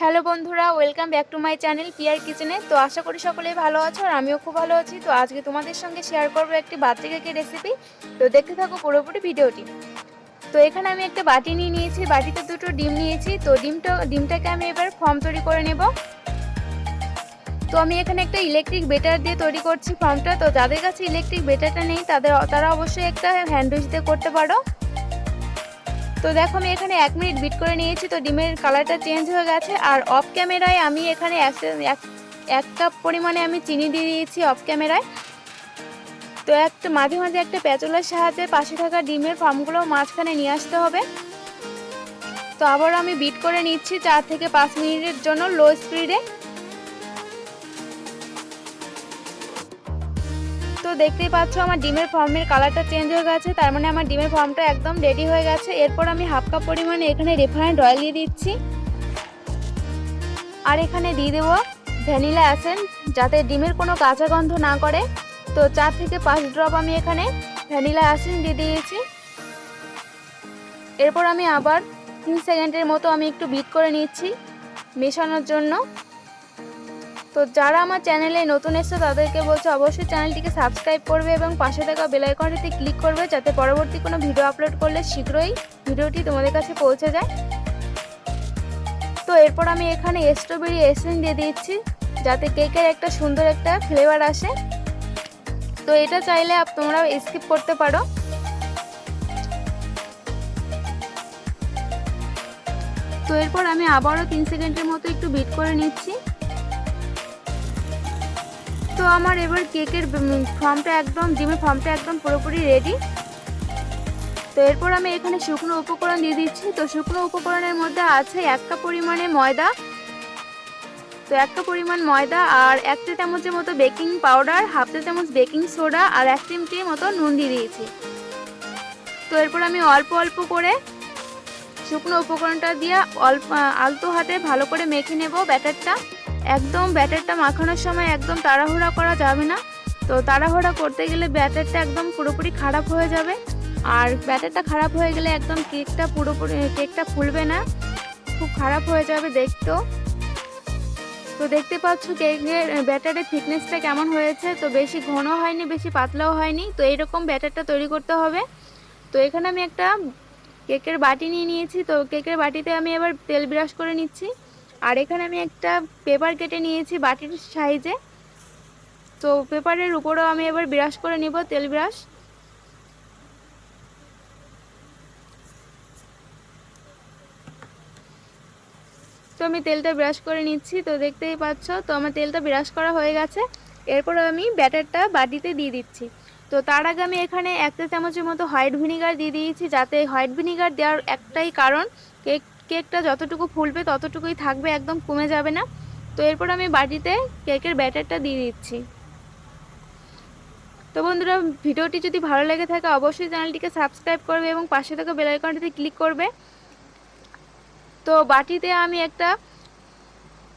Hello বন্ধুরা, welcome back to my channel Piyar কিচেনে। তো আশা করি সকলেই ভালো আছো আর আমিও খুব ভালো আছি। তো আজকে তোমাদের সঙ্গে শেয়ার করবো একটি বার্থডে কেকের রেসিপি। তো দেখতে থাকো পুরোপুরি ভিডিওটি। তো এখানে আমি একটা বাটি নিয়ে নিয়েছি, বাটিতে দুটো ডিম নিয়েছি। তো ডিমটাকে আমি এবার ফর্ম তৈরি করে নেব। তো আমি এখানে একটা ইলেকট্রিক বেটার দিয়ে তৈরি করছি ফর্মটা। তো যাদের কাছে ইলেকট্রিক বেটারটা নেই তারা অবশ্যই একটা হ্যান্ড উইচ দিয়ে করতে পারো। তো দেখো আমি এখানে 1 মিনিট বিট করে নিয়েছি। তো ডিমের কালারটা চেঞ্জ হয়ে গেছে। আর অফ ক্যামেরায় আমি এখানে এক কাপ পরিমাণে আমি চিনি দিয়ে দিয়েছি অফ ক্যামেরায়। তো মাঝে মাঝে একটা প্যাচুলার সাহায্যে পাশে থাকা ডিমের ফর্মগুলো মাঝখানে নিয়ে আসতে হবে। তো আবার আমি বিট করে নিচ্ছি 4 থেকে 5 মিনিটের জন্য লো স্পিডে। তো দেখতেই পাচ্ছ আমার ডিমের ফর্মের কালারটা চেঞ্জ হয়ে গেছে, তার মানে আমার ডিমের ফর্মটা একদম রেডি হয়ে গেছে। এরপর আমি হাফ কাপ পরিমাণে এখানে রিফাইন্ড অয়েল দিয়ে দিচ্ছি। আর এখানে দিয়ে দেবো ভ্যানিলা এসেন্স, যাতে ডিমের কোনো কাঁচা গন্ধ না করে। তো 4 থেকে 5 ড্রপ আমি এখানে ভ্যানিলা এসেন্স দিয়ে দিয়েছি। এরপর আমি আবার 3 সেকেন্ডের মতো আমি একটু বিট করে নিচ্ছি মেশানোর জন্য। তো যারা আমার চ্যানেলে নতুন এসেছে তাদেরকে বলছে অবশ্যই চ্যানেলটিকে সাবস্ক্রাইব করবে এবং পাশে থাকা বেল আইকনটিতে ক্লিক করবে, যাতে পরবর্তী কোনো ভিডিও আপলোড করলে শীঘ্রই ভিডিওটি তোমাদের কাছে পৌঁছে যায়। তো এরপর আমি এখানে স্ট্রবেরি এসেন্স দিয়ে দিচ্ছি, যাতে কেকের একটা সুন্দর একটা ফ্লেভার আসে। তো এটা চাইলে তোমরা স্কিপ করতে পারো। তো এরপর আমি আবারও 3 সেকেন্ডের মতো একটু বিট করে নিচ্ছি। তো আমার এবার কেকের ফর্মটা একদম ডিমের ফর্মটা একদম পুরোপুরি রেডি। তো এরপর আমি এখানে শুকনো উপকরণ দিয়ে দিচ্ছি। তো শুকনো উপকরণের মধ্যে আছে 1 কাপ পরিমাণে ময়দা। তো 1 কাপ পরিমাণ ময়দা আর 1 চা চামচের মতো বেকিং পাউডার, হাফ চা চামচ বেকিং সোডা আর 1 চিমটির মতো নুন দিয়ে দিয়েছি। তো এরপর আমি অল্প অল্প করে শুকনো উপকরণটা দিয়ে আলতো হাতে ভালো করে মেখে নেব ব্যাটারটা। একদম ব্যাটারটা মাখানোর সময় একদম তাড়াহুড়া করা যাবে না। তো তাড়াহুড়া করতে গেলে ব্যাটারটা একদম পুরোপুরি খারাপ হয়ে যাবে। আর ব্যাটারটা খারাপ হয়ে গেলে একদম কেকটা ফুলবে না, খুব খারাপ হয়ে যাবে দেখতেও। তো দেখতে পাচ্ছ কেকের ব্যাটারের থিকনেসটা কেমন হয়েছে। তো বেশি ঘন হয়নি, বেশি পাতলাও হয়নি। তো এইরকম ব্যাটারটা তৈরি করতে হবে। তো এখানে আমি একটা কেকের বাটি নিয়ে নিয়েছি। তো কেকের বাটিতে আমি এবার তেল ব্রাশ করে নিচ্ছি। আর এখানে আমি একটা পেপার কেটে নিয়েছি বাটির সাইজে। তো পেপারের উপরেও আমি এবার ব্রাশ করে নিব তেল ব্রাশ। তো আমি তেলটা ব্রাশ করে নিচ্ছি। তো দেখতেই পাচ্ছ তো আমার তেলটা ব্রাশ করা হয়ে গেছে। এরপর আমি ব্যাটারটা বাটিতে দিয়ে দিচ্ছি। তো তার আগে আমি এখানে 1 চা চামচের মতো হোয়াইট ভিনিগার দিয়ে দিয়েছি, যাতে হোয়াইট ভিনিগার দেওয়ার একটাই কারণ কেকটা যতটুকু ফুলবে ততটুকুই থাকবে, একদম কমে যাবে না। তো এরপর আমি বাটিতে কেকের ব্যাটারটা দিয়ে দিচ্ছি। তো বন্ধুরা, ভিডিওটি যদি ভালো লেগে থাকে অবশ্যই চ্যানেলটিকে সাবস্ক্রাইব করবে এবং পাশে থাকা বেল আইকনটিতে ক্লিক করবে। তো বাটিতে আমি একটা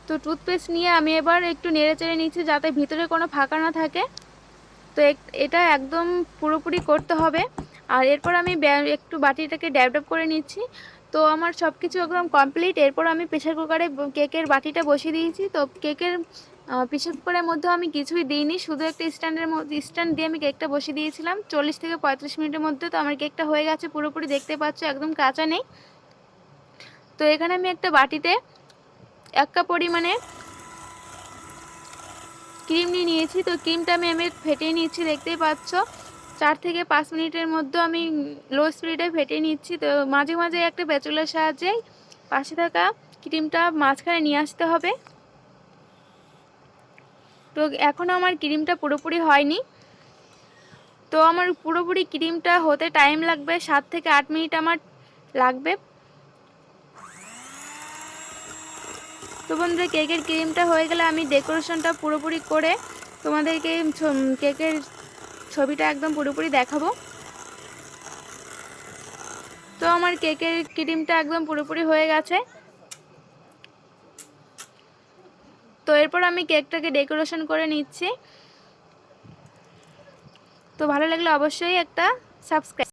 টুথপেস্ট নিয়ে আমি এবার একটু নেড়ে চেড়ে নিচ্ছি, যাতে ভিতরে কোনো ফাঁকা না থাকে। তো এটা একদম পুরোপুরি করতে হবে। আর এরপর আমি একটু বাটিটাকে ড্যাব করে নিচ্ছি। তো আমার সব কিছু একদম কমপ্লিট। এরপর আমি প্রেসার কুকারে কেকের বাটিটা বসিয়ে দিয়েছি। তো কেকের প্রেসার কুকারের মধ্যে আমি কিছুই দিইনি, শুধু একটা স্ট্যান্ড দিয়ে আমি কেকটা বসিয়ে দিয়েছিলাম 40 থেকে 35 মিনিটের মধ্যে। তো আমার কেকটা হয়ে গেছে পুরোপুরি, দেখতে পাচ্ছ একদম কাঁচা নেই। তো এখানে আমি একটা বাটিতে 1 কাপ পরিমাণে ক্রিম নিয়ে নিয়েছি। তো ক্রিমটা আমি ফেটিয়ে নিচ্ছি, দেখতেই পাচ্ছ 4 থেকে 5 মিনিটের মধ্যে আমি লো স্পিডে ফেটিয়ে নিচ্ছি। তো মাঝে মাঝে একটা প্যাচুলার সাহায্যে পাশে থাকা ক্রিমটা মাঝখানে নিয়ে আসতে হবে। তো এখনও আমার ক্রিমটা পুরোপুরি হয়নি। তো আমার পুরোপুরি ক্রিমটা হতে টাইম লাগবে 7 থেকে 8 মিনিট আমার লাগবে। তো বন্ধুরা, কেকের ক্রিমটা হয়ে গেলে আমি ডেকোরেশনটা পুরোপুরি করে তোমাদেরকে কেকের ছবিটা একদম পুরোপুরি দেখাবো। তো আমার কেকের ক্রিমটা একদম পুরোপুরি হয়ে গেছে। তো এরপর আমি কেকটাকে ডেকোরেশন করে নিচ্ছি। তো ভালো লাগলে অবশ্যই একটা সাবস্ক্রাইব